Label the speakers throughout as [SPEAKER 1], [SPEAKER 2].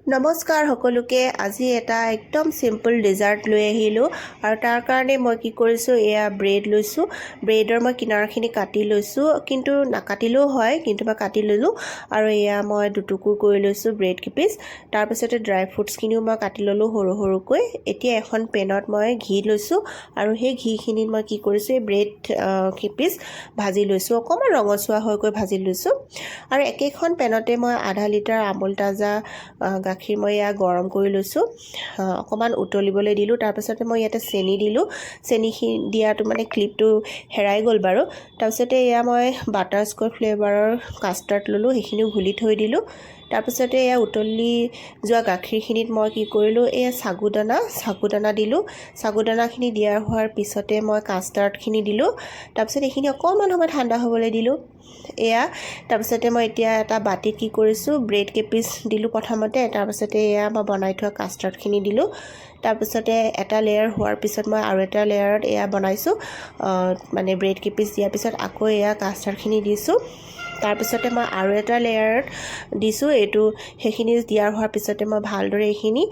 [SPEAKER 1] নমস্কাৰ সকলোকে আজি এটা একদম সিম্পল ডেজাৰ্ট লৈ আহিলোঁ আৰু তাৰ কাৰণে মই কি কৰিছোঁ এয়া ব্ৰেড লৈছোঁ ব্ৰেডৰ মই কিনাৰখিনি কাটি লৈছোঁ কিন্তু নাকাটিলেও হয় কিন্তু মই কাটি ললোঁ আৰু এয়া মই দুটুকুৰ কৰি লৈছোঁ ব্ৰেড কিপিচ তাৰ পিছতে ড্ৰাই ফ্ৰুটছখিনিও মই কাটি ললোঁ সৰু সৰুকৈ এতিয়া এখন পেনত মই ঘি লৈছোঁ আৰু সেই ঘিখিনিত মই কি কৰিছোঁ এই ব্ৰেড কিপিচ ভাজি লৈছোঁ অকণমান ৰঙচুৱা হৈকৈ ভাজি লৈছোঁ আৰু একেখন পেনতে মই আধা লিটাৰ আমুল তাজা গাখীৰ মই ইয়া গৰম কৰি লৈছোঁ অকণমান উতলিবলৈ দিলোঁ তাৰপিছতে মই ইয়াতে চেনি দিলোঁ চেনিখিনি দিয়াটো মানে ক্লিপটো হেৰাই গ'ল বাৰু তাৰপিছতে এয়া মই বাটাৰ স্কচ ফ্লেভাৰৰ কাষ্টাৰ্ড ল'লোঁ সেইখিনিও ঘুলি থৈ দিলোঁ তাৰপিছতে এয়া উতলি যোৱা গাখীৰখিনিত মই কি কৰিলোঁ এয়া সাগুদানা দিলোঁ সাগুদানাখিনি দিয়া হোৱাৰ পিছতে মই কাষ্টাৰ্ডখিনি দিলোঁ তাৰপিছত এইখিনি অকণমান সময় ঠাণ্ডা হ'বলৈ দিলোঁ এয়া তাৰপিছতে মই এতিয়া এটা বাটিত কি কৰিছোঁ ব্ৰেড কেপিচ দিলোঁ প্ৰথমতে তাৰপিছতে এয়া মই বনাই থোৱা কাষ্টাৰ্ডখিনি দিলোঁ তাৰপিছতে এটা লেয়াৰ হোৱাৰ পিছত মই আৰু এটা লেয়াৰত এয়া বনাইছোঁ মানে ব্ৰেড কেপিচ দিয়াৰ পিছত আকৌ এয়া কাষ্টাৰ্ডখিনি দিছোঁ তাৰপিছতে মই আৰু এটা লেয়াৰত দিছোঁ এইটো সেইখিনি দিয়াৰ হোৱাৰ পিছতে মই ভালদৰে এইখিনি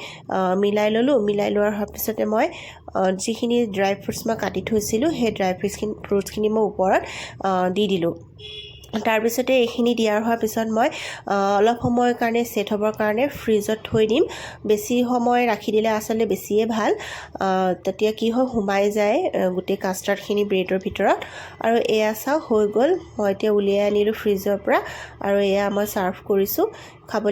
[SPEAKER 1] মিলাই ল'লোঁ মিলাই লোৱাৰ পিছতে মই যিখিনি ড্ৰাই ফ্ৰুটছ মই কাটি থৈছিলোঁ সেই ড্ৰাই ফ্ৰুটছখিনি মই ওপৰত দি দিলোঁ তাৰপিছতে এইখিনি দিয়াৰ হোৱাৰ পিছত মই অলপ সময়ৰ কাৰণে সেট হ'বৰ কাৰণে ফ্ৰিজত থৈ দিম বেছি সময় ৰাখি দিলে আচলতে বেছিয়ে ভাল তেতিয়া কি হয় সোমাই যায় গোটেই কাষ্টাৰ্ডখিনি ব্ৰেডৰ ভিতৰত আৰু এয়া চাও হৈ গ'ল মই এতিয়া উলিয়াই আনিলোঁ ফ্ৰিজৰ পৰা আৰু এয়া মই চাৰ্ভ কৰিছোঁ খাবলৈ